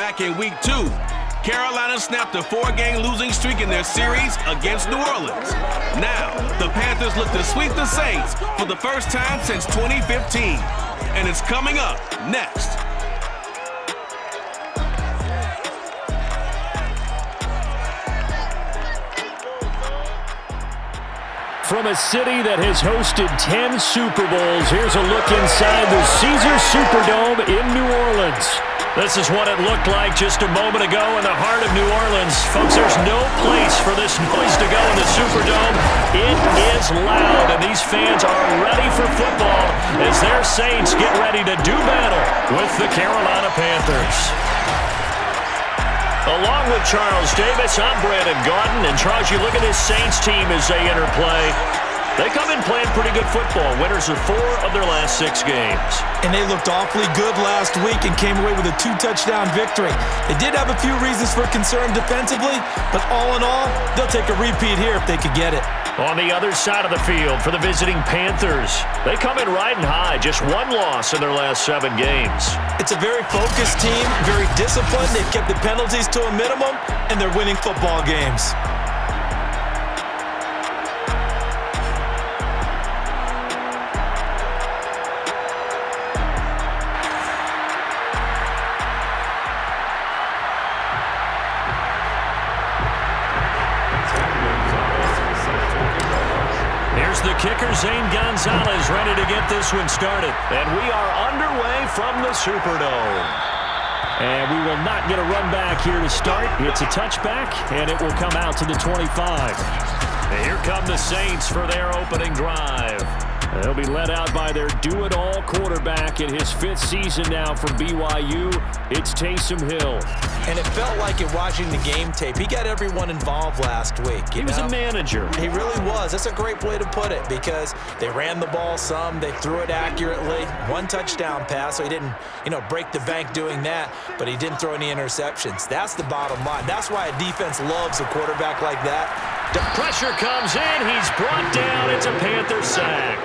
back in week 2. Carolina snapped a 4-game losing streak in their series against New Orleans. Now, the Panthers look to sweep the Saints for the first time since 2015. And it's coming up next. From a city that has hosted 10 Super Bowls, here's a look inside the Caesars Superdome in New Orleans. This is what it looked like just a moment ago in the heart of New Orleans. Folks, there's no place for this noise to go in the Superdome. It is loud, and these fans are ready for football as their Saints get ready to do battle with the Carolina Panthers. Along with Charles Davis, I'm Brandon Gaudin. And Charles, you look at this Saints team as they enter play. They come in playing pretty good football. Winners of 4 of their last 6 games. And they looked awfully good last week and came away with a 2-touchdown victory. They did have a few reasons for concern defensively, but all in all, they'll take a repeat here if they could get it. On the other side of the field for the visiting Panthers, they come in riding high, just 1 loss in their last 7 games. It's a very focused team, very disciplined. They've kept the penalties to a minimum, and they're winning football games. The kicker, Zane Gonzalez, ready to get this one started. And we are underway from the Superdome. And we will not get a run back here to start. It's a touchback, and it will come out to the 25. And here come the Saints for their opening drive. They'll be led out by their do-it-all quarterback in his 5th season now for BYU. It's Taysom Hill. And it felt like in watching the game tape, he got everyone involved last week. He was a manager. He really was. That's a great way to put it because they ran the ball some, they threw it accurately. 1 touchdown pass, so he didn't, break the bank doing that, but he didn't throw any interceptions. That's the bottom line. That's why a defense loves a quarterback like that. The pressure comes in. He's brought down. It's a Panther sack.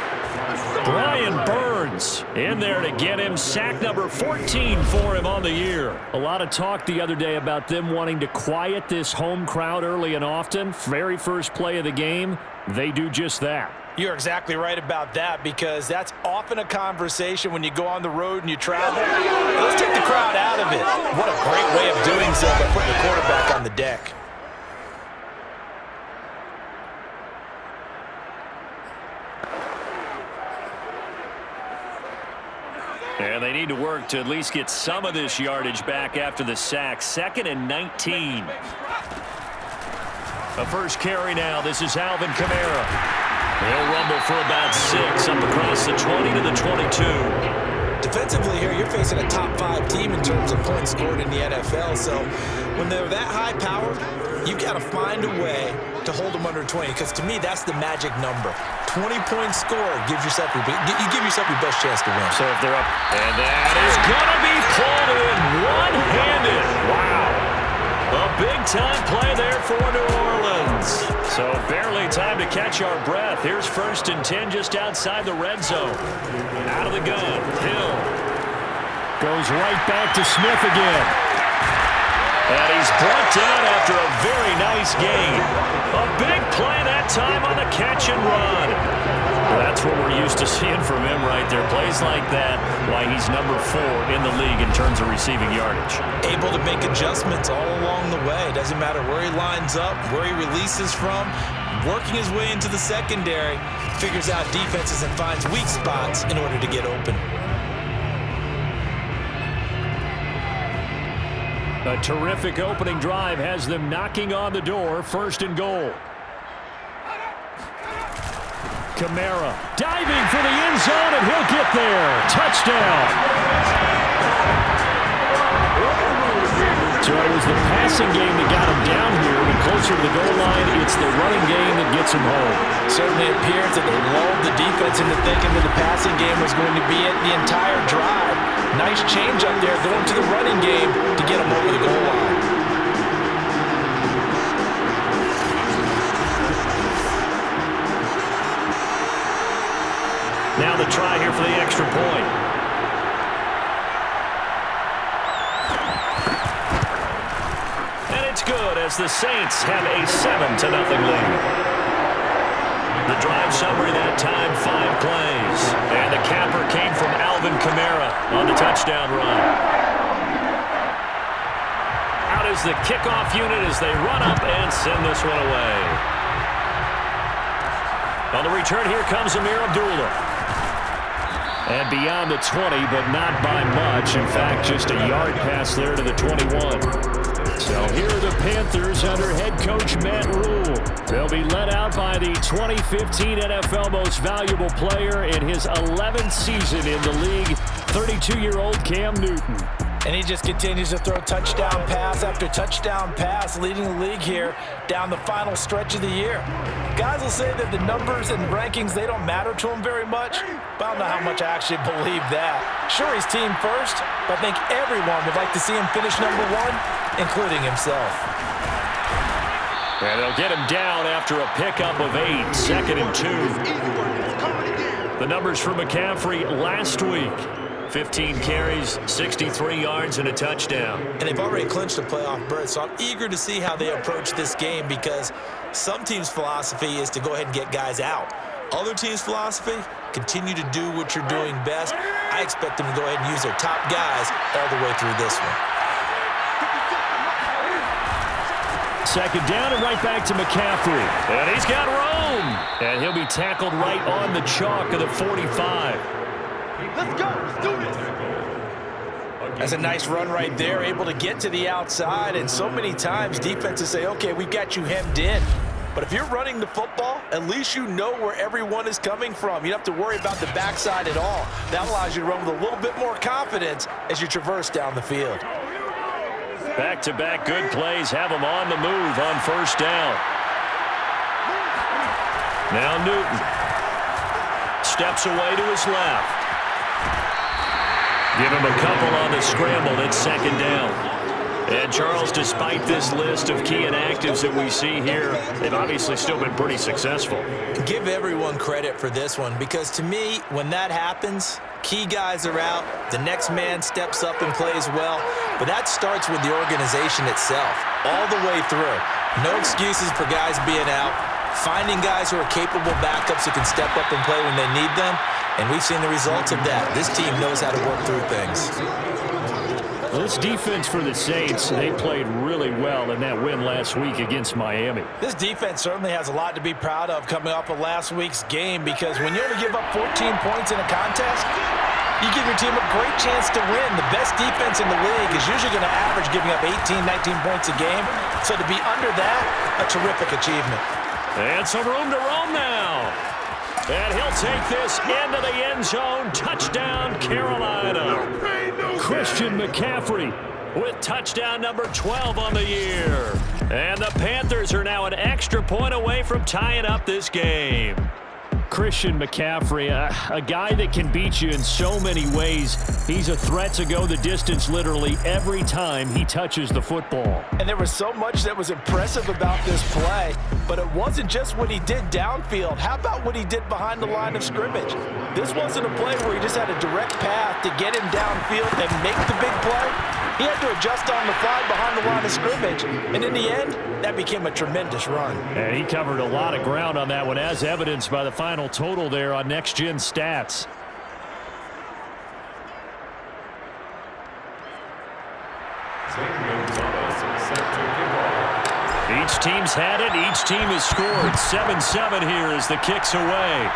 Brian Burns in there to get him. Sack number 14 for him on the year. A lot of talk the other day about them wanting to quiet this home crowd early and often. Very first play of the game, they do just that. You're exactly right about that because that's often a conversation when you go on the road and you travel. Let's take the crowd out of it. What a great way of doing so by putting the quarterback on the deck. And they need to work to at least get some of this yardage back after the sack. 2nd and 19. A first carry now. This is Alvin Kamara. He'll rumble for about 6 up across the 20 to the 22. Defensively here, you're facing a top 5 team in terms of points scored in the NFL. So when they're that high powered, you've got to find a way to hold them under 20 because to me that's the magic number. 20 points scored gives yourself you give yourself your best chance to win. So if they're up, and that is gonna be pulled in one-handed. Wow, a big-time play there for New Orleans. So barely time to catch our breath. Here's 1st and 10 just outside the red zone. Out of the gun, Hill goes right back to Smith again. And he's brought down after a very nice gain. A big play that time on the catch and run. That's what we're used to seeing from him right there. Plays like that, why he's number 4 in the league in terms of receiving yardage. Able to make adjustments all along the way. Doesn't matter where he lines up, where he releases from. Working his way into the secondary, figures out defenses and finds weak spots in order to get open. A terrific opening drive has them knocking on the door. 1st and goal. Kamara diving for the end zone, and he'll get there. Touchdown. So it was the passing game that got him down here. And closer to the goal line, it's the running game that gets him home. Certainly appears that they lulled the defense into thinking that the passing game was going to be it the entire drive. Nice change up there going to the running game to get him over the goal line. Now the try here for the extra point. as the Saints have a 7-0 lead. The drive summary that time, 5 plays. And the capper came from Alvin Kamara on the touchdown run. Out is the kickoff unit as they run up and send this one away. On the return, here comes Amir Abdullah. And beyond the 20, but not by much. In fact, just a yard pass there to the 21. So here are the Panthers under head coach Matt Rule. They'll be led out by the 2015 NFL Most Valuable Player in his 11th season in the league, 32-year-old Cam Newton. And he just continues to throw touchdown pass after touchdown pass, leading the league here down the final stretch of the year. Guys will say that the numbers and rankings, they don't matter to him very much, but I don't know how much I actually believe that. Sure, he's team first, but I think everyone would like to see him finish #1, including himself. And they'll get him down after a pickup of 8, 2nd and 2. The numbers for McCaffrey last week. 15 carries, 63 yards, and a touchdown. And they've already clinched a playoff berth, so I'm eager to see how they approach this game because some teams' philosophy is to go ahead and get guys out. Other teams' philosophy, continue to do what you're doing best. I expect them to go ahead and use their top guys all the way through this one. 2nd down and right back to McCaffrey. And he's got room. And he'll be tackled right on the chalk of the 45. Let's go. Let's do this. That's a nice run right there, able to get to the outside. And so many times defenses say, okay, we've got you hemmed in. But if you're running the football, at least you know where everyone is coming from. You don't have to worry about the backside at all. That allows you to run with a little bit more confidence as you traverse down the field. Back-to-back good plays have him on the move on 1st down. Now Newton steps away to his left. Give him a couple on the scramble. It's 2nd down. And Charles, despite this list of key inactives that we see here, they've obviously still been pretty successful. Give everyone credit for this one because to me, when that happens, key guys are out, the next man steps up and plays well, but that starts with the organization itself, all the way through. No excuses for guys being out, finding guys who are capable backups who can step up and play when they need them, and we've seen the results of that. This team knows how to work through things. This defense for the Saints, they played really well in that win last week against Miami. This defense certainly has a lot to be proud of coming off of last week's game because when you only give up 14 points in a contest, you give your team a great chance to win. The best defense in the league is usually going to average giving up 18, 19 points a game. So to be under that, a terrific achievement. And some room to roam now. And he'll take this into the end zone. Touchdown, Carolina. Christian McCaffrey with touchdown number 12 on the year. And the Panthers are now an extra point away from tying up this game. Christian McCaffrey, a guy that can beat you in so many ways. He's a threat to go the distance literally every time he touches the football. And there was so much that was impressive about this play, but it wasn't just what he did downfield. How about what he did behind the line of scrimmage? This wasn't a play where he just had a direct path to get him downfield and make the big play. He had to adjust on the fly behind the line of scrimmage, and in the end, that became a tremendous run. And he covered a lot of ground on that one, as evidenced by the final total there on Next Gen Stats. Each team's had it. Each team has scored. 7-7 here as the kick's away.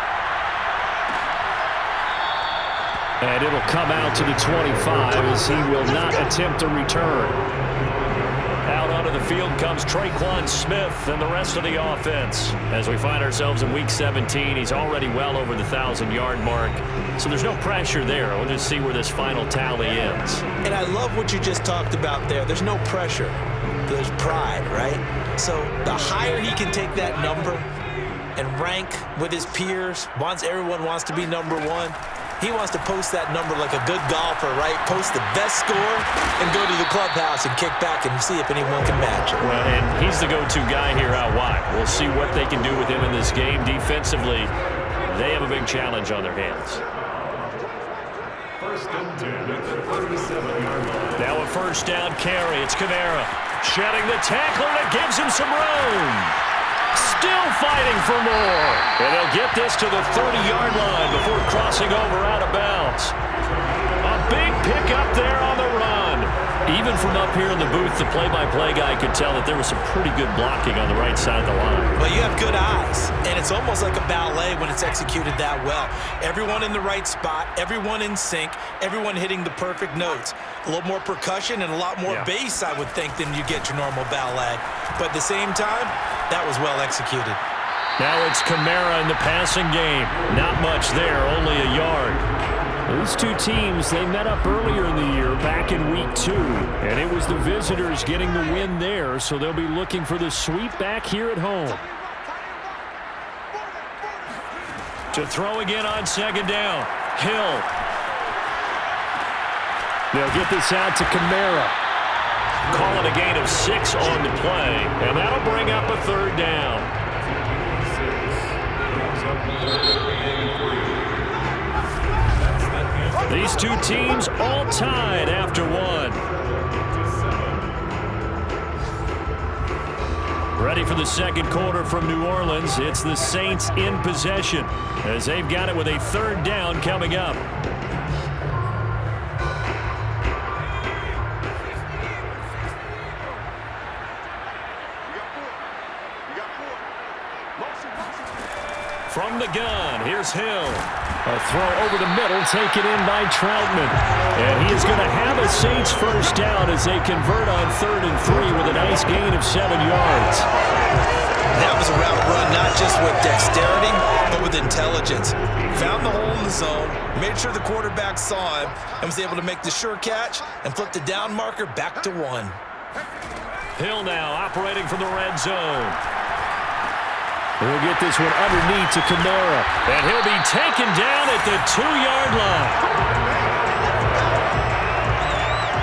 And it'll come out to the 25 as he will not attempt a return. Out onto the field comes Traquan Smith and the rest of the offense. As we find ourselves in Week 17, he's already well over the 1,000-yard mark. So there's no pressure there. We'll just see where this final tally ends. And I love what you just talked about there. There's no pressure. There's pride, right? So the higher he can take that number and rank with his peers, everyone wants to be number 1. He wants to post that number like a good golfer, right? Post the best score and go to the clubhouse and kick back and see if anyone can match it. Well, and he's the go-to guy here out wide. We'll see what they can do with him in this game. Defensively, they have a big challenge on their hands. Now a 1st down carry. It's Kamara. Shedding the tackler, and it gives him some room. Still fighting for more. And they'll get this to the 30-yard line before crossing over out of bounds. A big pickup there on the run. Even from up here in the booth, the play-by-play guy could tell that there was some pretty good blocking on the right side of the line. Well, you have good eyes, and it's almost like a ballet when it's executed that well. Everyone in the right spot, everyone in sync, everyone hitting the perfect notes. A little more percussion and a lot more bass, I would think, than you get your normal ballet. But at the same time, that was well executed. Now it's Kamara in the passing game. Not much there, only a yard. Those two teams, they met up earlier in the year, back in week 2, and it was the visitors getting the win there, so they'll be looking for the sweep back here at home. To throw again on second down, Hill. They'll get this out to Kamara. Calling a gain of 6 on the play, and that'll bring up a third down. These two teams all tied after 1. Ready for the second quarter from New Orleans. It's the Saints in possession as they've got it with a third down coming up. From the gun, here's Hill. A throw over the middle, taken in by Troutman. And he is going to have a Saints first down as they convert on 3rd and 3 with a nice gain of 7 yards. That was a route run, not just with dexterity, but with intelligence. Found the hole in the zone, made sure the quarterback saw him, and was able to make the sure catch and flip the down marker back to 1. Hill now operating from the red zone. We'll get this one underneath to Kamara. And he'll be taken down at the 2-yard line.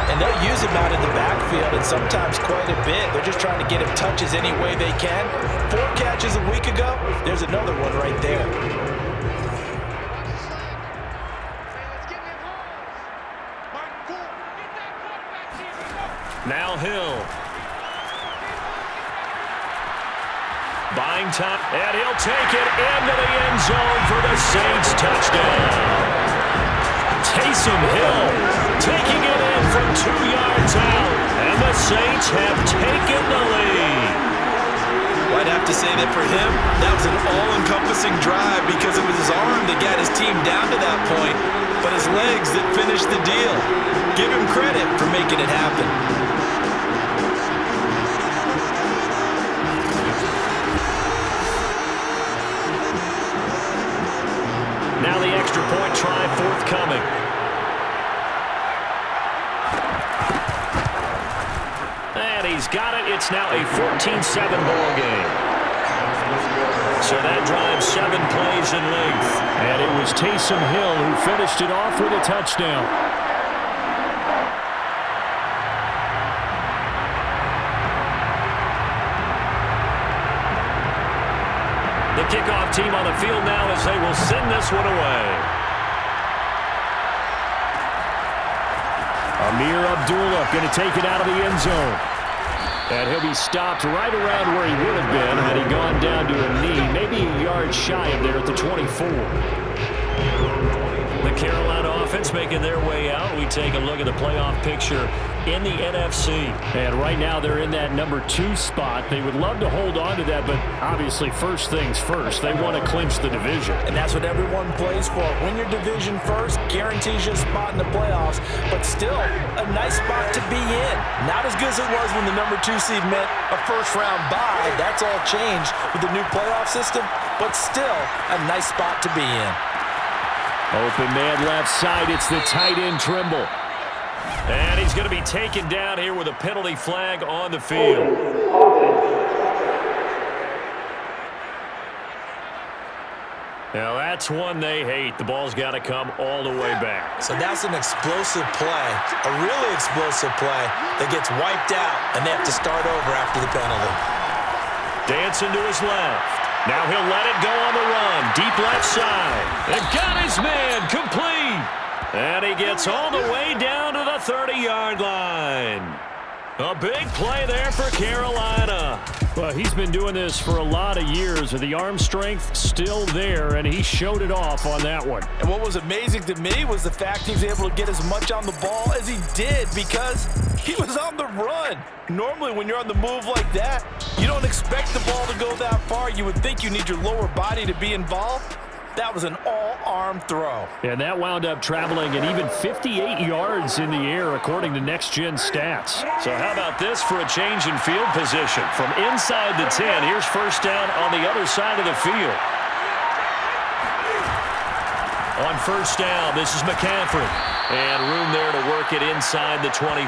And they'll use him out in the backfield, and sometimes quite a bit. They're just trying to get him touches any way they can. 4 catches a week ago. There's another one right there. Now Hill. Buying time, and he'll take it into the end zone for the Saints touchdown. Taysom Hill taking it in from 2 yards out, and the Saints have taken the lead. Well, I'd have to say that for him, that was an all-encompassing drive because it was his arm that got his team down to that point, but his legs that finished the deal. Give him credit for making it happen. Now the extra point try forthcoming. And he's got it. It's now a 14-7 ball game. So that drives 7 plays in length. And it was Taysom Hill who finished it off with a touchdown. The kickoff team on the field now as they will send this one away. Amir Abdullah going to take it out of the end zone. And he'll be stopped right around where he would have been had he gone down to a knee, maybe a yard shy of there at the 24. The Carolina offense making their way out. We take a look at the playoff picture in the NFC. And right now they're in that number 2 spot. They would love to hold on to that, but obviously first things first. They want to clinch the division. And that's what everyone plays for. Win your division first, guarantees you a spot in the playoffs, but still a nice spot to be in. Not as good as it was when the number 2 seed meant a first-round bye. That's all changed with the new playoff system, but still a nice spot to be in. Open man left side. It's the tight end Trimble. And he's going to be taken down here with a penalty flag on the field. Now that's one they hate. The ball's got to come all the way back. So that's an explosive play, a really explosive play that gets wiped out, and they have to start over after the penalty. Dancing to his left. Now he'll let it go on the run. Deep left side. And got his man complete. And he gets all the way down to the 30-yard line. A big play there for Carolina. Well, he's been doing this for a lot of years, with the arm strength still there, and he showed it off on that one. And what was amazing to me was the fact he's able to get as much on the ball as he did because he was on the run. Normally, when you're on the move like that, you don't expect the ball to go that far. You would think you need your lower body to be involved. That was an all-arm throw. And that wound up traveling an even 58 yards in the air, according to Next Gen Stats. So how about this for a change in field position? From inside the 10, here's first down on the other side of the field. On first down, this is McCaffrey. And room there to work it inside the 25.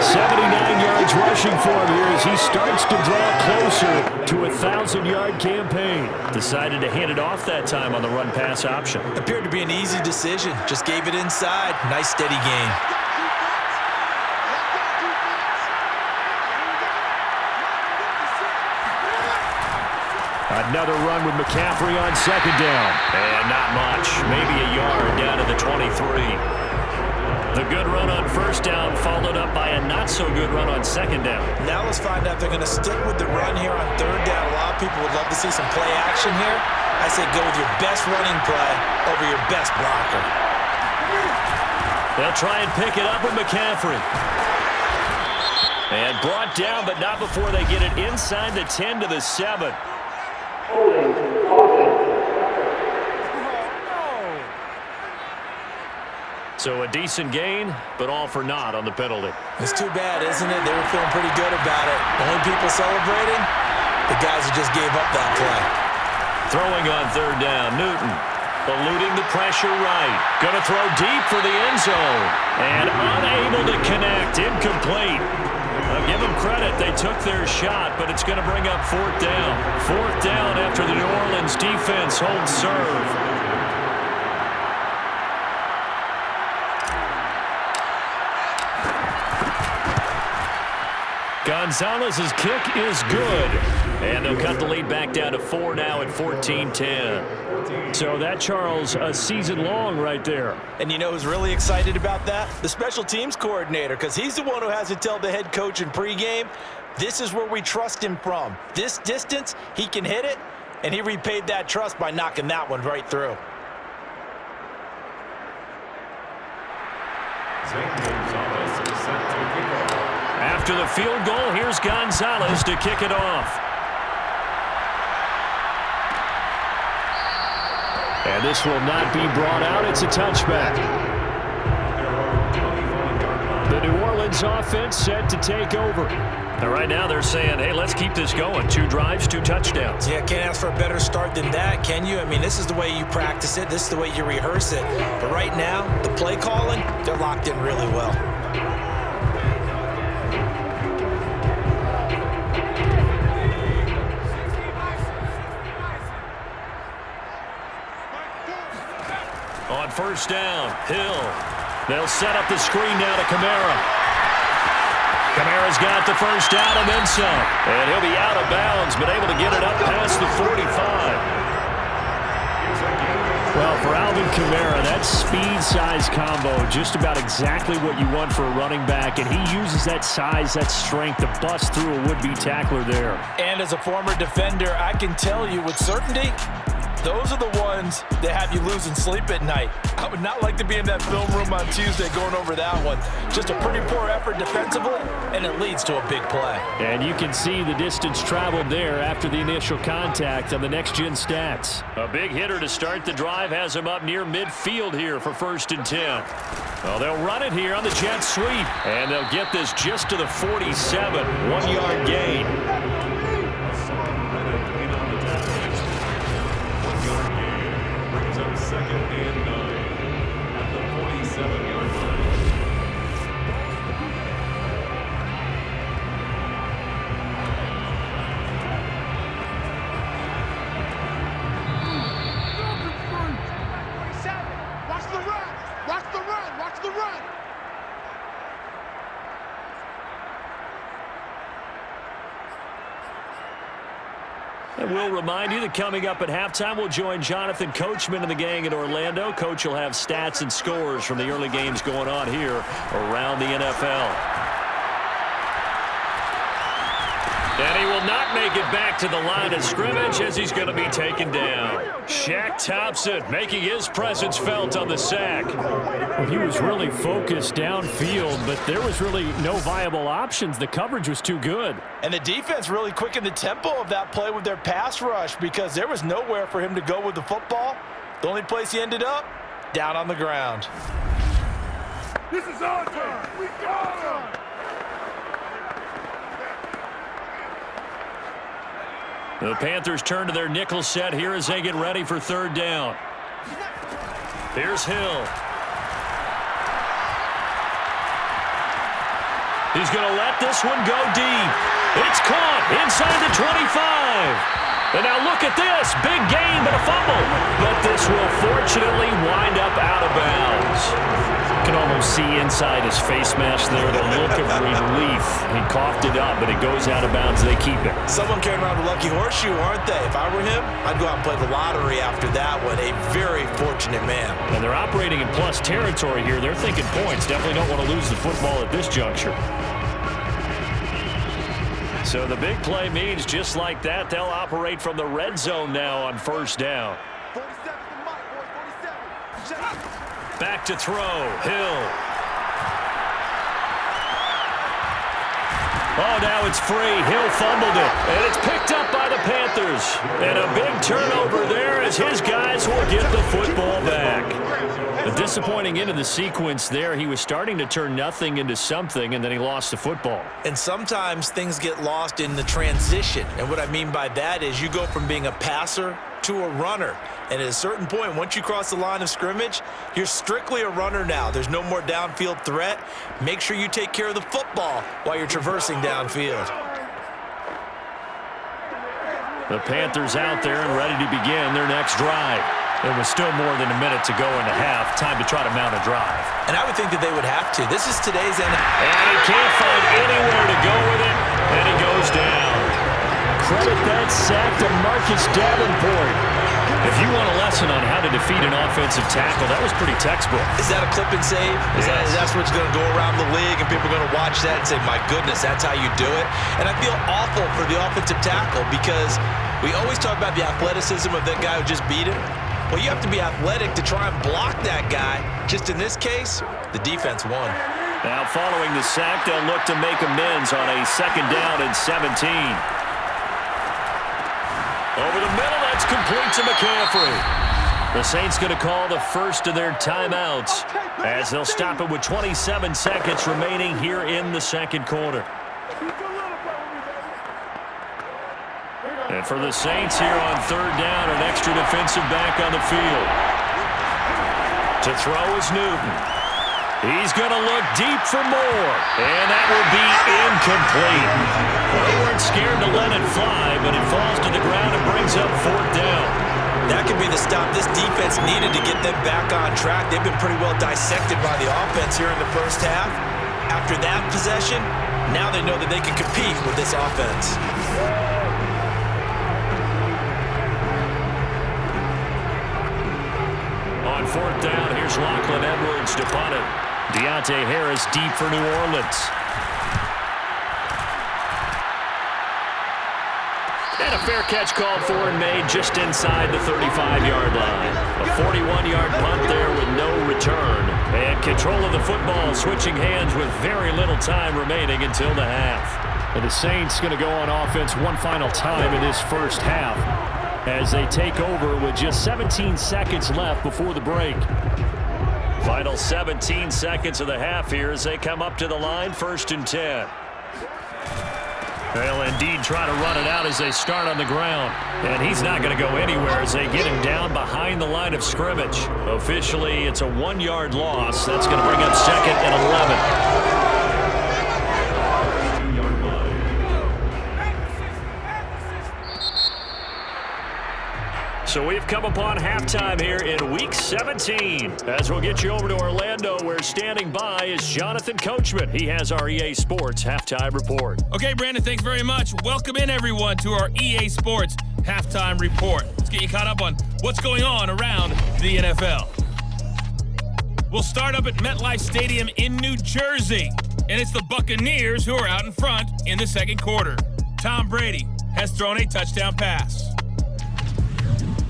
79 yards rushing for him here as he starts to draw closer to a 1,000-yard campaign. Decided to hand it off that time on the run-pass option. Appeared to be an easy decision. Just gave it inside. Nice, steady gain. Another run with McCaffrey on second down. And not much. Maybe a yard down to the 23. The good run on first down followed up by a not-so-good run on second down. Now let's find out if they're going to stick with the run here on third down. A lot of people would love to see some play action here. I say go with your best running play over your best blocker. They'll try and pick it up with McCaffrey. And brought down, but not before they get it inside the 10 to the 7. So a decent gain, but all for naught on the penalty. It's too bad, isn't it? They were feeling pretty good about it. The only people celebrating, the guys who just gave up that play. Throwing on third down, Newton. Eluding the pressure right. Going to throw deep for the end zone. And unable to connect. Incomplete. Give them credit. They took their shot, but it's going to bring up fourth down. Fourth down after the New Orleans defense holds serve. Gonzalez's kick is good. And they'll cut the lead back down to 4 now at 14-10. So that, Charles, a season long right there. And you know who's really excited about that? The special teams coordinator, because he's the one who has to tell the head coach in pregame, this is where we trust him from. This distance, he can hit it, and he repaid that trust by knocking that one right through. After the field goal, here's Gonzalez to kick it off. And this will not be brought out. It's a touchback. The New Orleans offense set to take over. And right now they're saying, hey, let's keep this going. 2 drives, 2 touchdowns. Yeah, can't ask for a better start than that, can you? I mean, this is the way you practice it. This is the way you rehearse it. But right now, the play calling, they're locked in really well. On first down, Hill. They'll set up the screen now to Kamara. Kamara's got the first down and then some. And he'll be out of bounds, but able to get it up past the 45. Well, for Alvin Kamara, that speed-size combo, just about exactly what you want for a running back, and he uses that size, that strength to bust through a would-be tackler there. And as a former defender, I can tell you with certainty, those are the ones that have you losing sleep at night. I would not like to be in that film room on Tuesday going over that one. Just a pretty poor effort defensively, and it leads to a big play. And you can see the distance traveled there after the initial contact on the next-gen stats. A big hitter to start the drive has him up near midfield here for 1st and 10. Well, they'll run it here on the jet sweep, and they'll get this just to the 47. 1-yard gain. And we'll remind you that coming up at halftime, we'll join Jonathan Coachman and the gang in Orlando. Coach will have stats and scores from the early games going on here around the NFL. And he will not make it back to the line of scrimmage as he's going to be taken down. Shaq Thompson making his presence felt on the sack. Well, he was really focused downfield, but there was really no viable options. The coverage was too good. And the defense really quickened the tempo of that play with their pass rush because there was nowhere for him to go with the football. The only place he ended up, down on the ground. This is our turn. We got him. The Panthers turn to their nickel set here as they get ready for third down. Here's Hill. He's going to let this one go deep. It's caught inside the 25. And now look at this. Big gain, but a fumble. But this will fortunately wind up out of bounds. You can almost see inside his face mask there the look of relief. He coughed it up, but it goes out of bounds. They keep it. Someone carrying around a lucky horseshoe, aren't they? If I were him, I'd go out and play the lottery after that one. A very fortunate man. And they're operating in plus territory here. They're thinking points. Definitely don't want to lose the football at this juncture. So the big play means just like that, they'll operate from the red zone now on first down. 47 to Mike, boys. 47. Back to throw. Hill. Oh, now it's free. Hill fumbled it. And it's picked up by the Panthers. And a big turnover there as his guys will get the football back. A disappointing end of the sequence there. He was starting to turn nothing into something, and then he lost the football. And sometimes things get lost in the transition. And what I mean by that is you go from being a passer to a runner. And at a certain point, once you cross the line of scrimmage, you're strictly a runner now. There's no more downfield threat. Make sure you take care of the football while you're traversing downfield. The Panthers out there and ready to begin their next drive. There was still more than a minute to go in the half. Time to try to mount a drive. And I would think that they would have to. This is today's end. And he can't find anywhere to go with it. And he goes down. Credit that sack to Marcus Davenport. If you want a lesson on how to defeat an offensive tackle, that was pretty textbook. Is that a clip and save? That's what's going to go around the league, and people are going to watch that and say, my goodness, that's how you do it? And I feel awful for the offensive tackle because we always talk about the athleticism of that guy who just beat him. Well, you have to be athletic to try and block that guy. Just in this case, the defense won. Now following the sack, they'll look to make amends on a second down and 17. Over the middle, that's complete to McCaffrey. The Saints going to call the first of their timeouts as they'll stop it with 27 seconds remaining here in the second quarter. And for the Saints here on third down, an extra defensive back on the field. To throw is Newton. He's going to look deep for more, and that will be incomplete. Well, they weren't scared to let it fly, but it falls to the ground and brings up fourth down. That could be the stop this defense needed to get them back on track. They've been pretty well dissected by the offense here in the first half. After that possession, now they know that they can compete with this offense. On fourth down, here's Lachlan Edwards to punt it. Deontay Harris deep for New Orleans. And a fair catch called for and made just inside the 35-yard line. A 41-yard punt there with no return. And control of the football switching hands with very little time remaining until the half. And the Saints going to go on offense one final time in this first half as they take over with just 17 seconds left before the break. Final 17 seconds of the half here as they come up to the line, 1st and 10. They'll indeed try to run it out as they start on the ground. And he's not going to go anywhere as they get him down behind the line of scrimmage. Officially, it's a 1-yard loss. That's going to bring up 2nd and 11. So we've come upon halftime here in Week 17. As we'll get you over to Orlando, where standing by is Jonathan Coachman. He has our EA Sports Halftime Report. Okay, Brandon, thanks very much. Welcome in, everyone, to our EA Sports Halftime Report. Let's get you caught up on what's going on around the NFL. We'll start up at MetLife Stadium in New Jersey, and it's the Buccaneers who are out in front in the second quarter. Tom Brady has thrown a touchdown pass.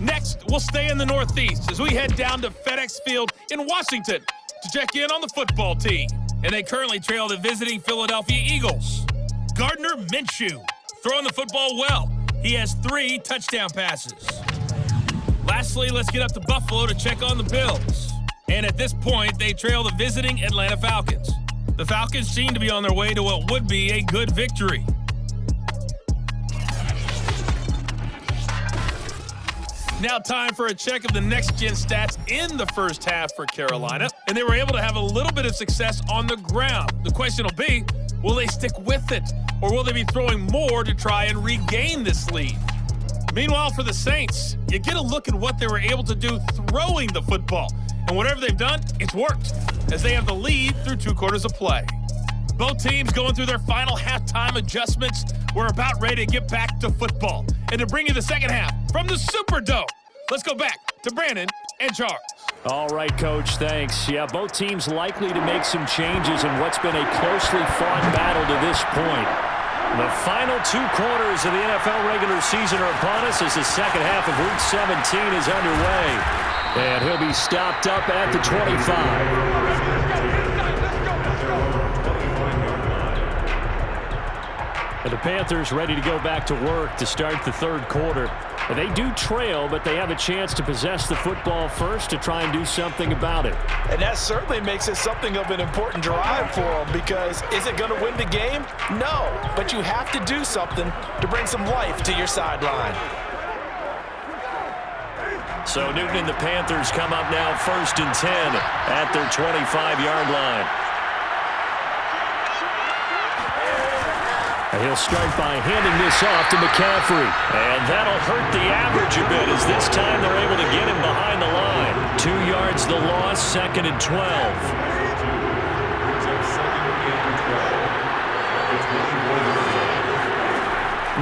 Next, we'll stay in the Northeast as we head down to FedEx Field in Washington to check in on the football team. And they currently trail the visiting Philadelphia Eagles. Gardner Minshew throwing the football well. He has 3 touchdown passes. Lastly, let's get up to Buffalo to check on the Bills. And at this point, they trail the visiting Atlanta Falcons. The Falcons seem to be on their way to what would be a good victory. Now time for a check of the next-gen stats in the first half for Carolina, and they were able to have a little bit of success on the ground. The question will be, will they stick with it, or will they be throwing more to try and regain this lead? Meanwhile, for the Saints, you get a look at what they were able to do throwing the football, and whatever they've done, it's worked, as they have the lead through 2 quarters of play. Both teams going through their final halftime adjustments. We're about ready to get back to football. And to bring you the second half from the Superdome, let's go back to Brandon and Charles. All right, Coach, thanks. Yeah, both teams likely to make some changes in what's been a closely fought battle to this point. The final 2 quarters of the NFL regular season are upon us as the second half of Week 17 is underway. And he'll be stopped up at the 25. And the Panthers ready to go back to work to start the 3rd quarter. And they do trail, but they have a chance to possess the football first to try and do something about it. And that certainly makes it something of an important drive for them, because is it going to win the game? No, but you have to do something to bring some life to your sideline. So Newton and the Panthers come up now 1st and 10 at their 25-yard line. And he'll start by handing this off to McCaffrey. And that'll hurt the average a bit, as this time they're able to get him behind the line. 2 yards the loss, 2nd and 12.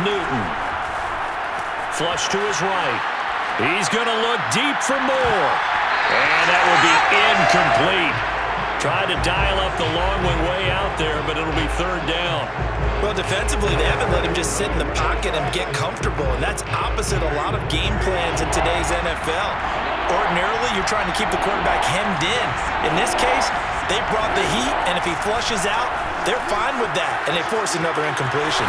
Newton. Flush to his right. He's going to look deep for more. And that will be incomplete. Tried to dial up the long one way out there, but it'll be 3rd down. Well, defensively, they haven't let him just sit in the pocket and get comfortable, and that's opposite a lot of game plans in today's NFL. Ordinarily, you're trying to keep the quarterback hemmed in. In this case, they brought the heat, and if he flushes out, they're fine with that, and they force another incompletion.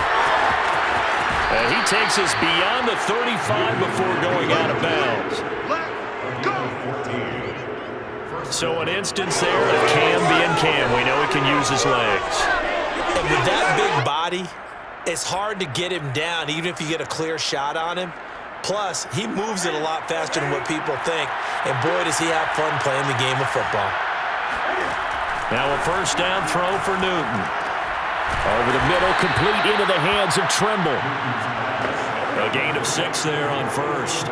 And he takes us beyond the 35 before going out of bounds. So an instance there of Cam being Cam. We know he can use his legs. And with that big body, it's hard to get him down, even if you get a clear shot on him. Plus, he moves it a lot faster than what people think. And boy, does he have fun playing the game of football. Now a 1st down throw for Newton. Over the middle, complete into the hands of Trimble. A gain of 6 there on 1st.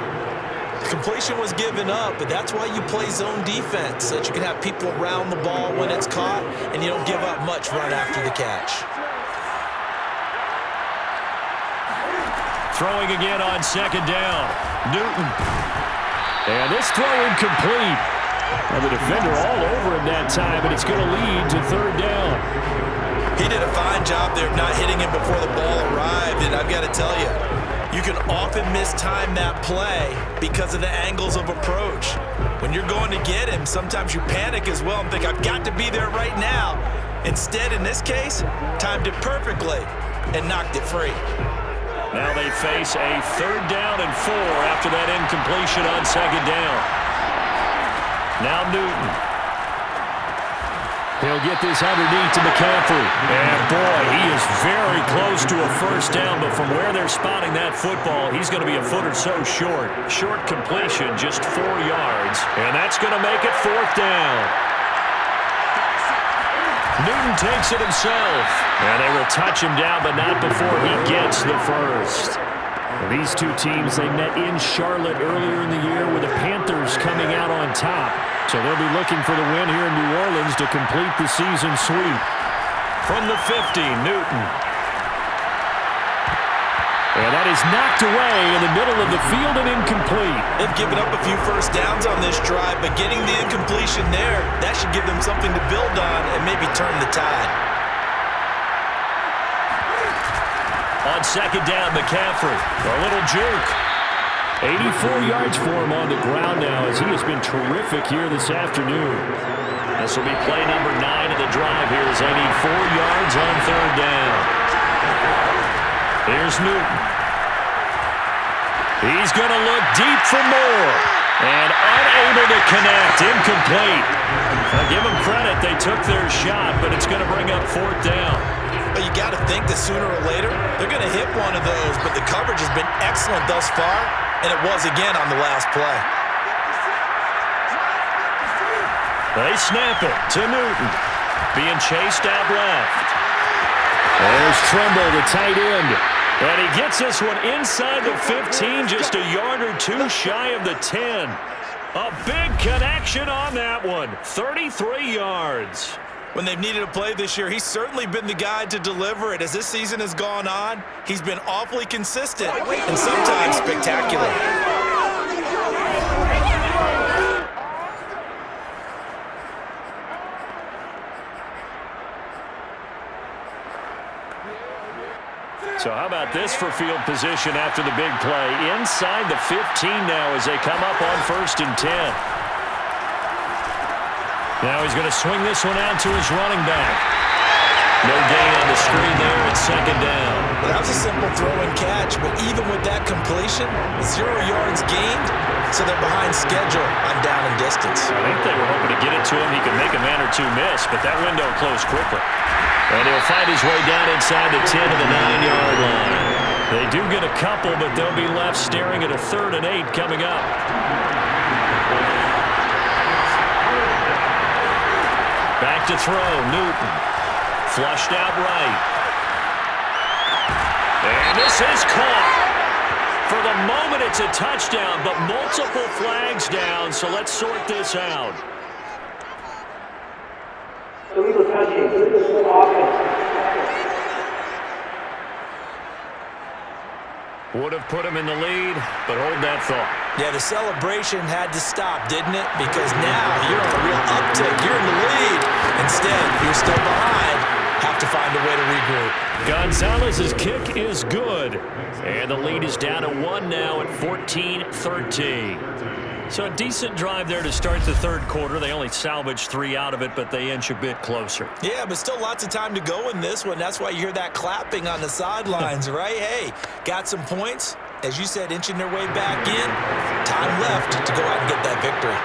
Completion was given up, but that's why you play zone defense, so that you can have people around the ball when it's caught, and you don't give up much right after the catch. Throwing again on 2nd down. Newton. And this throw incomplete. And the defender all over him that time, and it's going to lead to 3rd down. He did a fine job there of not hitting him before the ball arrived, and I've got to tell you, you can often mistime that play because of the angles of approach. When you're going to get him, sometimes you panic as well and think, I've got to be there right now. Instead, in this case, timed it perfectly and knocked it free. Now they face a 3rd down and 4 after that incompletion on 2nd down. Now Newton. He'll get this underneath to McCaffrey. And boy, he is very close to a 1st down, but from where they're spotting that football, he's going to be a foot or so short. Short completion, just 4 yards, and that's going to make it 4th down. Newton takes it himself, and they will touch him down, but not before he gets the 1st. These 2 teams, they met in Charlotte earlier in the year with the Panthers coming out on top. So they'll be looking for the win here in New Orleans to complete the season sweep. From the 50, Newton. And that is knocked away in the middle of the field and incomplete. They've given up a few 1st downs on this drive, but getting the incompletion there, that should give them something to build on and maybe turn the tide. On second down, McCaffrey. A little juke. 84 yards for him on the ground now as he has been terrific here this afternoon. This will be play number 9 of the drive here as they need 4 yards on third down. Here's Newton. He's going to look deep for more. And unable to connect. Incomplete. I'll give them credit. They took their shot, but it's going to bring up fourth down. But you got to think that sooner or later, they're going to hit one of those. But the coverage has been excellent thus far, and it was again on the last play. They snap it to Newton. Being chased out left. There's Trumbull, the tight end. And he gets this one inside the 15, just a yard or two shy of the 10. A big connection on that one. 33 yards. When they've needed a play this year, he's certainly been the guy to deliver it. As this season has gone on, he's been awfully consistent and sometimes spectacular. So how about this for field position after the big play? Inside the 15 now as they come up on 1st and 10. Now he's going to swing this one out to his running back. No gain on the screen there at second down. Well, that was a simple throw and catch, but even with that completion, 0 yards gained, so they're behind schedule on down and distance. I think they were hoping to get it to him. He could make a man or two miss, but that window closed quickly. And he'll find his way down inside the 10 to the 9-yard line. They do get a couple, but they'll be left staring at a 3rd and 8 coming up. Back to throw, Newton. Flushed out right. And this is caught. For the moment, it's a touchdown, but multiple flags down, so let's sort this out. Would have put him in the lead, but hold that thought. Yeah, the celebration had to stop, didn't it? Because now you're on a real uptick. You're in the lead. Instead, you're still behind. Have to find a way to regroup. Gonzalez's kick is good. And the lead is down to 1 now at 14-13. So a decent drive there to start the third quarter. They only salvaged 3 out of it, but they inch a bit closer. Yeah, but still lots of time to go in this one. That's why you hear that clapping on the sidelines, right? Hey, got some points. As you said, inching their way back in. Time left to go out and get that victory.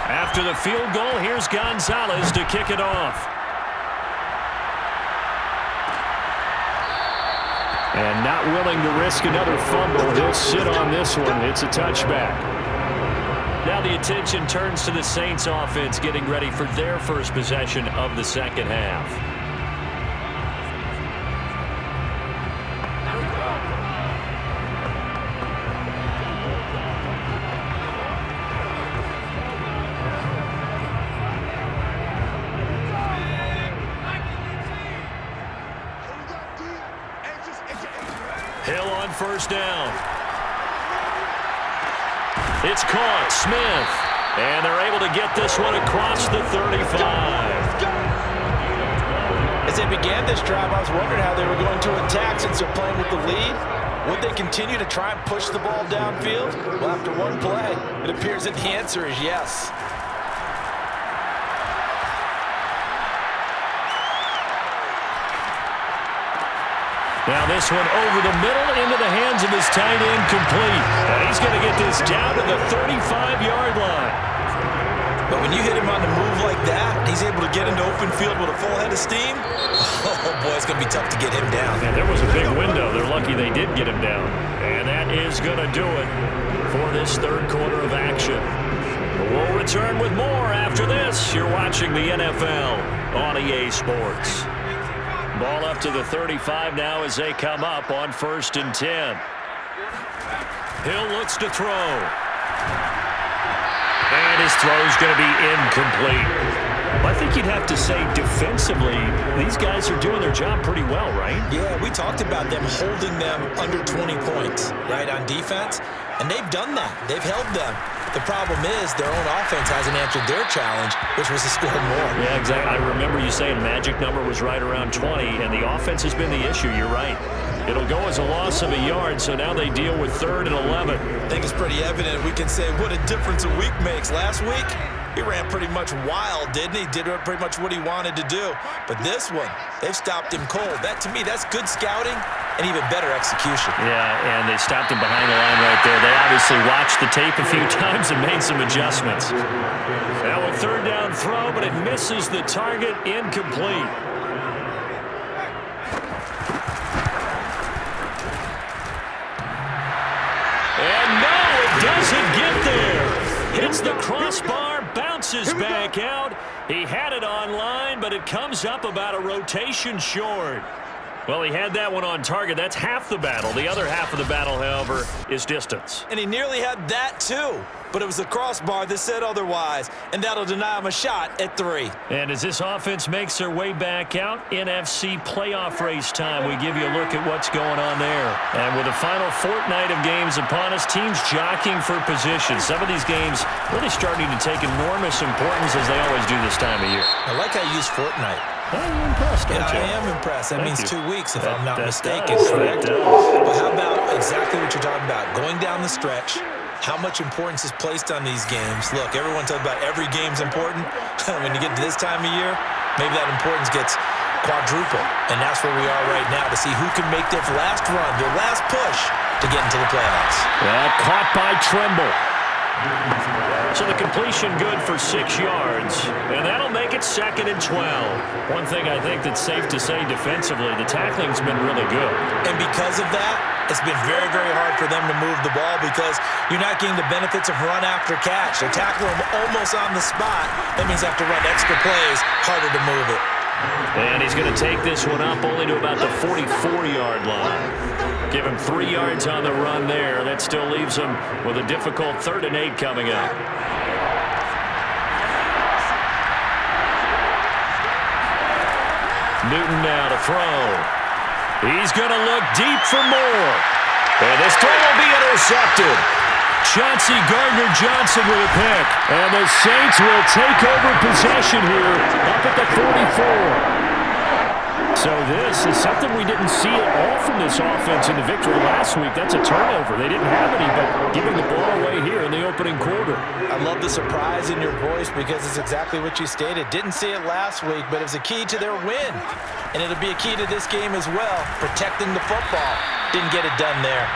After the field goal, here's Gonzalez to kick it off. And not willing to risk another fumble. He'll sit on this one. It's a touchback. Now the attention turns to the Saints offense getting ready for their first possession of the second half. Hill on first down. It's caught. Smith. And they're able to get this one across the 35. As they began this drive, I was wondering how they were going to attack since they're playing with the lead. Would they continue to try and push the ball downfield? Well, after one play, it appears that the answer is yes. Now this one over the middle into the hands of his tight end, complete. And he's going to get this down to the 35-yard line. But when you hit him on the move like that, he's able to get into open field with a full head of steam, oh boy, it's going to be tough to get him down. And there was a big window. They're lucky they did get him down. And that is going to do it for this third quarter of action. We'll return with more after this. You're watching the NFL on EA Sports. Ball up to the 35 now as they come up on 1st and 10. Hill looks to throw. And his throw's going to be incomplete. Well, I think you'd have to say defensively, these guys are doing their job pretty well, right? Yeah, we talked about them holding them under 20 points, right, on defense. And they've done that. They've held them. The problem is their own offense hasn't answered their challenge, which was to score more. Yeah, exactly. I remember you saying magic number was right around 20, and the offense has been the issue. You're right. It'll go as a loss of a yard, so now they deal with 3rd and 11. I think it's pretty evident. We can say what a difference a week makes. Last week, he ran pretty much wild, didn't he? Did pretty much what he wanted to do. But this one, they've stopped him cold. That, to me, that's good scouting and even better execution. Yeah, and they stopped him behind the line right there. They obviously watched the tape a few times and made some adjustments. Now a 3rd down throw, but it misses the target, incomplete. And no, it doesn't get there. Hits the crossbar, bounces back out. He had it online, but it comes up about a rotation short. Well, he had that one on target. That's half the battle. The other half of the battle, however, is distance. And he nearly had that, too. But it was the crossbar that said otherwise, and that'll deny him a shot at 3. And as this offense makes their way back out, NFC playoff race time, we give you a look at what's going on there. And with the final fortnight of games upon us, teams jockeying for position. Some of these games really starting to take enormous importance as they always do this time of year. I like how you use fortnight. Well, you're impressed, don't you? I am impressed. That means 2 weeks, if I'm not mistaken, does. correct? That does. But how about exactly what you're talking about? Going down the stretch, how much importance is placed on these games. Look, everyone talks about every game's important. When you get to this time of year, maybe that importance gets quadruple. And that's where we are right now to see who can make their last run, their last push to get into the playoffs. Well, caught by Trimble. So the completion good for 6 yards, and that'll make it 2nd and 12. One thing I think that's safe to say defensively, the tackling's been really good. And because of that, it's been very, very hard for them to move the ball because you're not getting the benefits of run after catch. They tackle them almost on the spot. That means they have to run extra plays, harder to move it. And he's going to take this one up only to about the 44-yard line. Give him 3 yards on the run there. That still leaves him with a difficult 3rd and 8 coming up. Newton now to throw. He's going to look deep for more. And this throw will be intercepted. Chauncey Gardner-Johnson with a pick. And the Saints will take over possession here up at the 44. So this is something we didn't see at all from this offense in the victory last week. That's a turnover. They didn't have any, but giving the ball away here in the opening quarter. I love the surprise in your voice because it's exactly what you stated. Didn't see it last week, but it was a key to their win. And it'll be a key to this game as well, protecting the football. Didn't get it done there.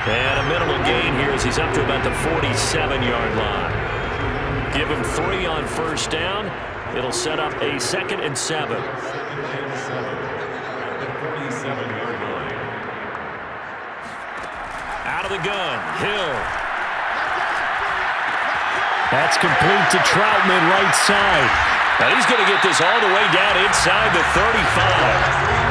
And a minimal gain here as he's up to about the 47-yard line. Give him 3 on 1st down. It'll set up a 2nd and 7. Out of the gun, Hill. That's complete to Troutman, right side. Now he's going to get this all the way down inside the 35.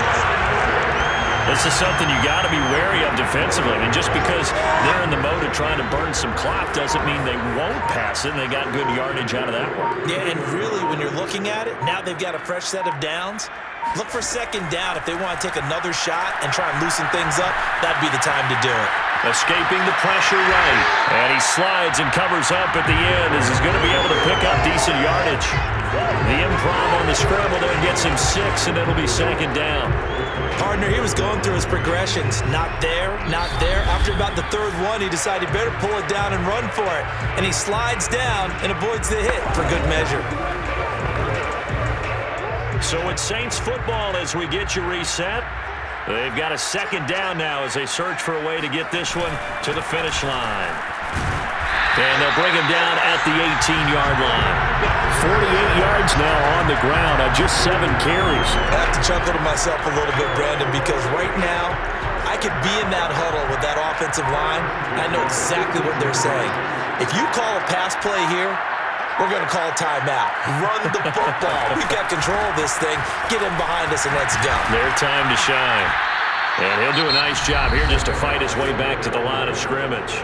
This is something you got to be wary of defensively. I mean, just because they're in the mode of trying to burn some clock doesn't mean they won't pass it. And they got good yardage out of that one. Yeah, and really, when you're looking at it, now they've got a fresh set of downs. Look for 2nd down. If they want to take another shot and try and loosen things up, that'd be the time to do it. Escaping the pressure right. And he slides and covers up at the end as he's going to be able to pick up decent yardage. The improv on the scramble there gets him 6, and it'll be 2nd down. Partner, he was going through his progressions. Not there, not there. After about the 3rd one, he decided he better pull it down and run for it. And he slides down and avoids the hit for good measure. So it's Saints football as we get you reset. They've got a 2nd down now as they search for a way to get this one to the finish line. And they'll bring him down at the 18-yard line. 48 yards now on the ground on just 7 carries. I have to chuckle to myself a little bit, Brandon, because right now I could be in that huddle with that offensive line. I know exactly what they're saying. If you call a pass play here, we're going to call a timeout. Run the football. We've got control of this thing. Get him behind us and let's go. Their time to shine. And he'll do a nice job here just to fight his way back to the line of scrimmage.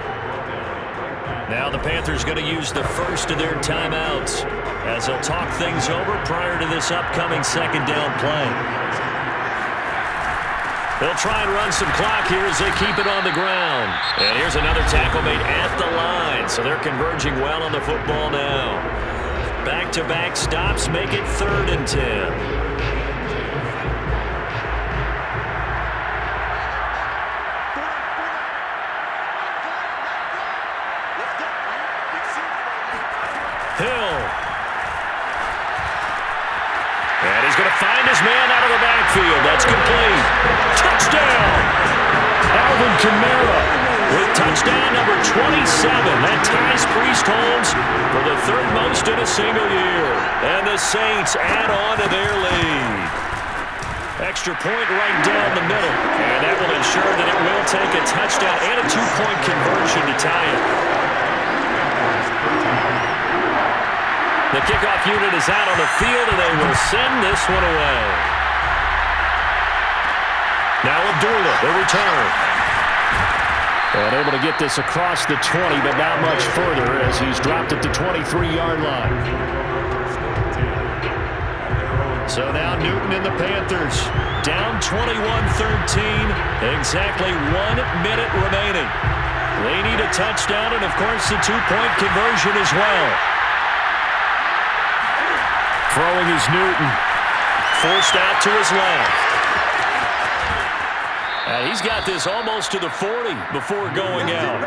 Now the Panthers going to use the first of their timeouts as they'll talk things over prior to this upcoming 2nd down play. They'll try and run some clock here as they keep it on the ground. And here's another tackle made at the line, so they're converging well on the football now. Back-to-back stops make it 3rd and 10. Hill. And he's going to find his man out of the backfield. That's complete. Touchdown! Alvin Kamara with touchdown number 27. That ties Priest Holmes for the 3rd most in a single year. And the Saints add on to their lead. Extra point right down the middle. And that will ensure that it will take a touchdown and a 2-point conversion to tie it. The kickoff unit is out on the field, and they will send this one away. Now Abdullah, the return. And able to get this across the 20, but not much further as he's dropped at the 23-yard line. So now Newton and the Panthers down 21-13. Exactly 1 minute remaining. They need a touchdown and, of course, the 2-point conversion as well. Throwing is Newton. Forced out to his left. He's got this almost to the 40 before going out.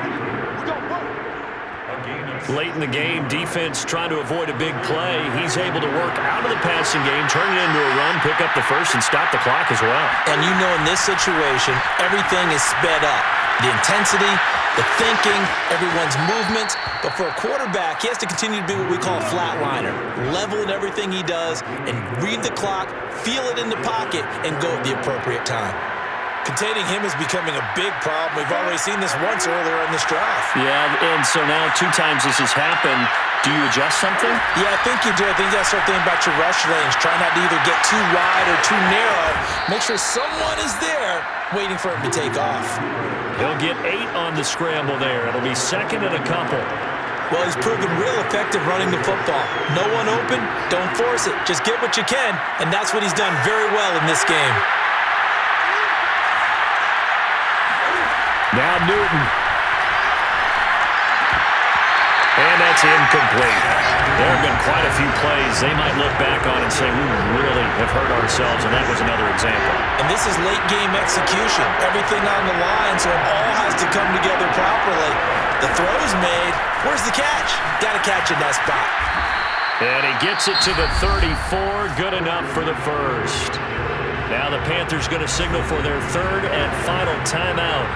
Late in the game, defense trying to avoid a big play. He's able to work out of the passing game, turn it into a run, pick up the first, and stop the clock as well. And you know in this situation, everything is sped up. The intensity, the thinking, everyone's movements. But for a quarterback, he has to continue to be what we call a flatliner. Level in everything he does and read the clock, feel it in the pocket, and go at the appropriate time. Containing him is becoming a big problem. We've already seen this once earlier in this drive. Yeah, and so now 2 times this has happened. Do you adjust something? Yeah, I think you do. I think you got to start thinking about your rush lanes. Try not to either get too wide or too narrow. Make sure someone is there waiting for him to take off. He'll get 8 on the scramble there. It'll be 2nd and a couple. Well, he's proven real effective running the football. No one open, don't force it. Just get what you can, and that's what he's done very well in this game. Now Newton. And that's incomplete. There have been quite a few plays they might look back on and say, we really have hurt ourselves, and that was another example. And this is late-game execution. Everything on the line, so it all has to come together properly. The throw's made. Where's the catch? Got to catch in that spot. And he gets it to the 34. Good enough for the first. Now the Panthers going to signal for their 3rd and final timeout,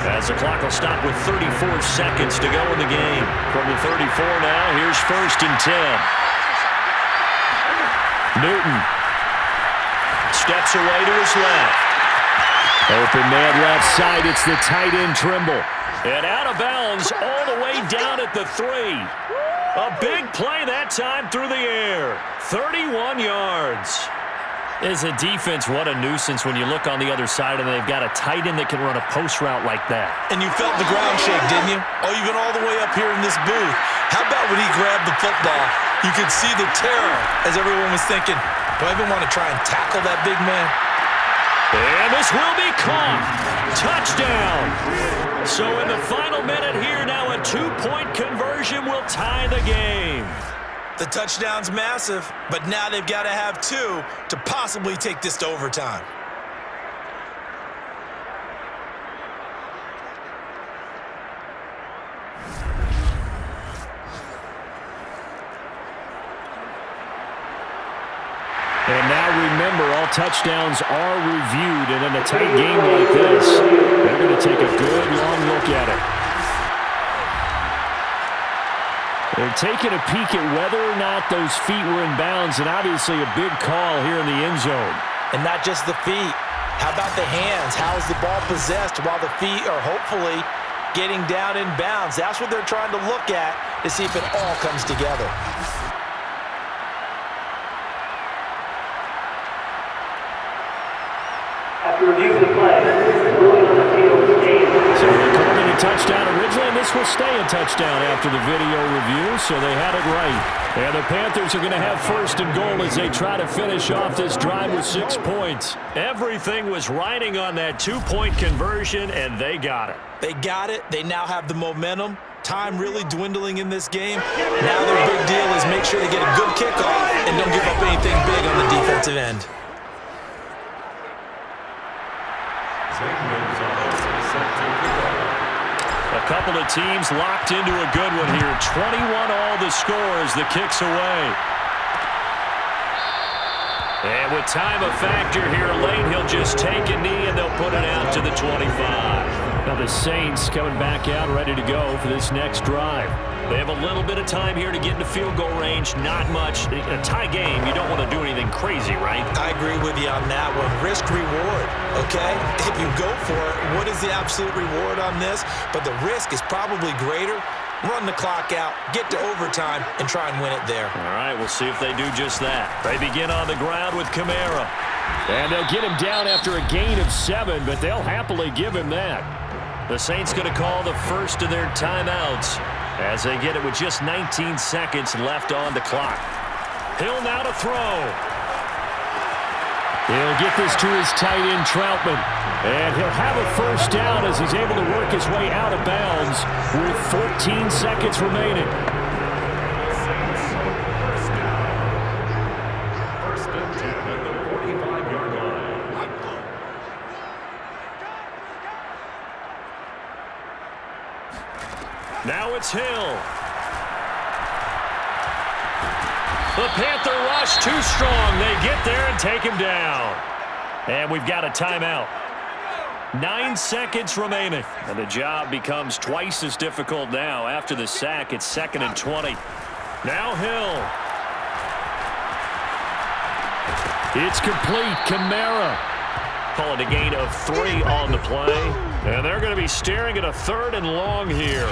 as the clock will stop with 34 seconds to go in the game. From the 34 now, here's 1st and 10. Newton steps away to his left. Open man left side, it's the tight end Trimble. And out of bounds all the way down at the 3. A big play that time through the air. 31 yards. As a defense, what a nuisance when you look on the other side and they've got a tight end that can run a post route like that. And you felt the ground shake, didn't you? Oh, you've been all the way up here in this booth. How about when he grabbed the football? You could see the terror as everyone was thinking, do I even want to try and tackle that big man? And this will be caught. Touchdown. So in the final minute here, now a 2-point conversion will tie the game. The touchdown's massive, but now they've got to have 2 to possibly take this to overtime. And now remember, all touchdowns are reviewed, and in a tight game like this, they're going to take a good long look at it. They're taking a peek at whether or not those feet were in bounds, and obviously a big call here in the end zone. And not just the feet. How about the hands? How is the ball possessed while the feet are hopefully getting down in bounds? That's what they're trying to look at to see if it all comes together. So they're calling a touchdown originally, and this will stay a touchdown after the video review, so they had it right. And the Panthers are going to have first and goal as they try to finish off this drive with 6 points. Everything was riding on that two-point conversion, and they got it. They got it. They now have the momentum. Time really dwindling in this game. Now their big deal is make sure they get a good kickoff and don't give up anything big on the defensive end. A couple of teams locked into a good one here. 21 all the score as the kick's away. And with time a factor here late, he'll just take a knee and they'll put it out to the 25. Now the Saints coming back out ready to go for this next drive. They have a little bit of time here to get into field goal range. Not much. In a tie game, you don't want to do anything crazy, right? I agree with you on that one. Risk reward, okay? If you go for it, what is the absolute reward on this? But the risk is probably greater. Run the clock out, get to overtime, and try and win it there. All right, we'll see if they do just that. They begin on the ground with Kamara. And they'll get him down after a gain of 7, but they'll happily give him that. The Saints going to call the first of their timeouts as they get it with just 19 seconds left on the clock. Hill now to throw. He'll get this to his tight end, Troutman. And he'll have a first down as he's able to work his way out of bounds with 14 seconds remaining. First and 10 at the 45-yard line. Now it's Hill. The Panther rush too strong. They get there and take him down. And we've got a timeout. 9 seconds remaining. And the job becomes twice as difficult now. After the sack, it's 2nd and 20. Now Hill. It's complete. Kamara. Calling a gain of 3 on the play. And they're going to be staring at a 3rd and long here.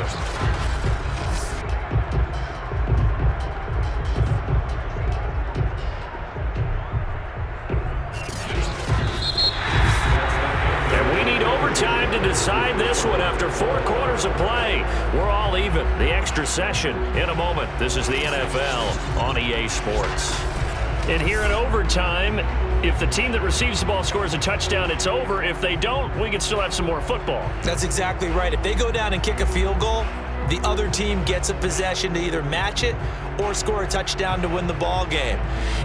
Time to decide this one after 4 quarters of play. We're all even. The extra session in a moment. This is the NFL on EA Sports. And here in overtime, if the team that receives the ball scores a touchdown, it's over. If they don't, we can still have some more football. That's exactly right. If they go down and kick a field goal, the other team gets a possession to either match it or score a touchdown to win the ball game.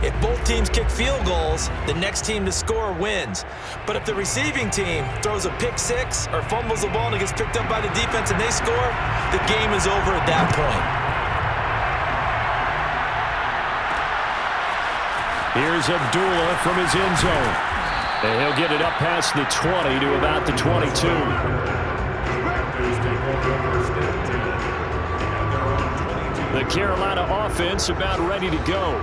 If both teams kick field goals, the next team to score wins. But if the receiving team throws a pick 6 or fumbles the ball and it gets picked up by the defense and they score, the game is over at that point. Here's Abdullah from his end zone. And he'll get it up past the 20 to about the 22. The Carolina offense about ready to go.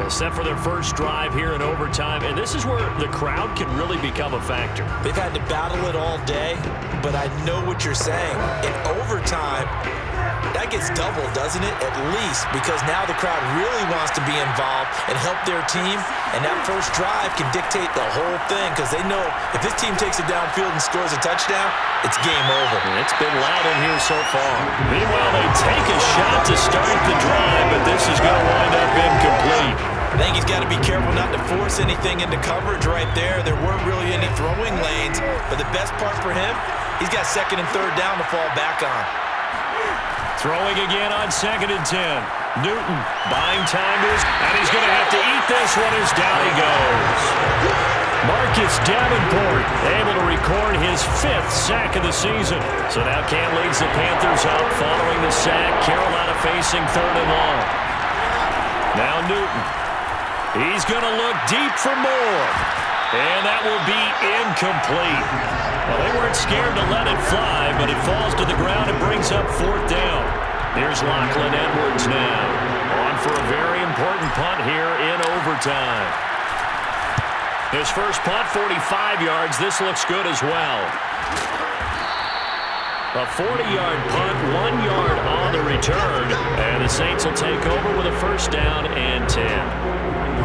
Set for their first drive here in overtime, and this is where the crowd can really become a factor. They've had to battle it all day, but I know what you're saying. In overtime, that gets doubled, doesn't it? At least, because now the crowd really wants to be involved and help their team, and that first drive can dictate the whole thing because they know if this team takes it downfield and scores a touchdown, it's game over. It's been loud in here so far. Meanwhile, they take a shot to start the drive, but this is going to wind up incomplete. I think he's got to be careful not to force anything into coverage right there. There weren't really any throwing lanes, but the best part for him, he's got 2nd and 3rd down to fall back on. Throwing again on 2nd and 10. Newton buying time to his, and he's going to have to eat this one as down he goes. Marcus Davenport able to record his 5th sack of the season. So now Cam leads the Panthers up following the sack. Carolina facing 3rd and long. Now Newton. He's going to look deep for more. And that will be incomplete. Well, they weren't scared to let it fly, but it falls to the ground and brings up 4th down. Here's Lachlan Edwards now. On for a very important punt here in overtime. His first punt, 45 yards. This looks good as well. A 40-yard punt, 1 yard on the return. And the Saints will take over with a 1st down and 10.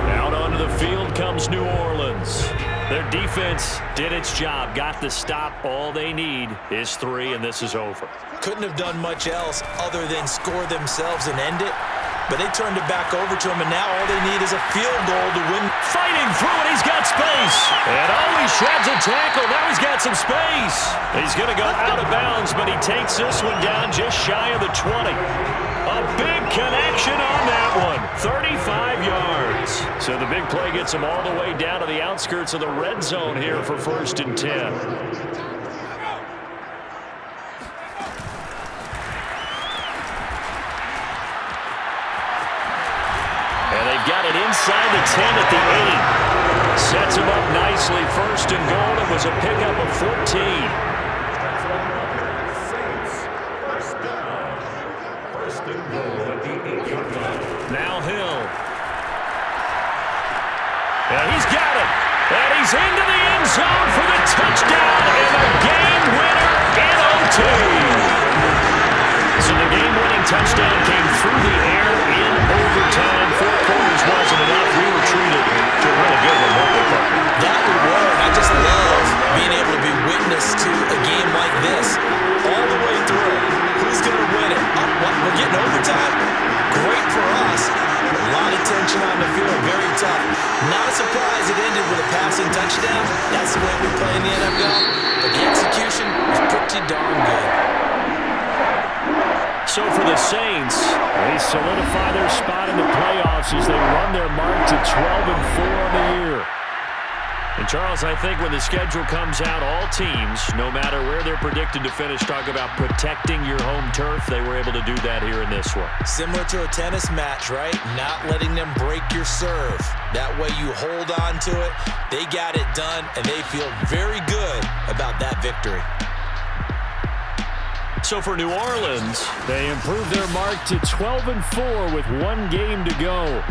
Out onto the field comes New Orleans. Their defense did its job, got the stop. All they need is 3, and this is over. Couldn't have done much else other than score themselves and end it. But they turned it back over to him, and now all they need is a field goal to win. Fighting through it, he's got space. And he sheds a tackle. Now he's got some space. He's going to go out of bounds, but he takes this one down just shy of the 20. A big connection on that one. 35 yards. So the big play gets him all the way down to the outskirts of the red zone here for 1st and 10. Got it inside the 10 at the 8. Sets him up nicely. 1st and goal. It was a pickup of 14. First and goal at the 8-yard line. Now Hill. And he's got it. And he's into the end zone for the touchdown and a game winner in OT. So the game-winning touchdown came through the air in overtime. 4 quarters wasn't enough. We were treated to a really good one. That reward, I just love being able to be witness to a game like this all the way through. Who's going to win it? We're getting overtime. Great for us. A lot of tension on the field. Very tough. Not a surprise it ended with a passing touchdown. That's the way we play in the NFL. But the execution was pretty darn good. So for the Saints, they solidify their spot in the playoffs as they run their mark to 12-4 on the year. And Charles, I think when the schedule comes out, all teams, no matter where they're predicted to finish, talk about protecting your home turf. They were able to do that here in this one. Similar to a tennis match, right? Not letting them break your serve. That way you hold on to it. They got it done, and they feel very good about that victory. So for New Orleans, they improved their mark to 12-4 with 1 game to go.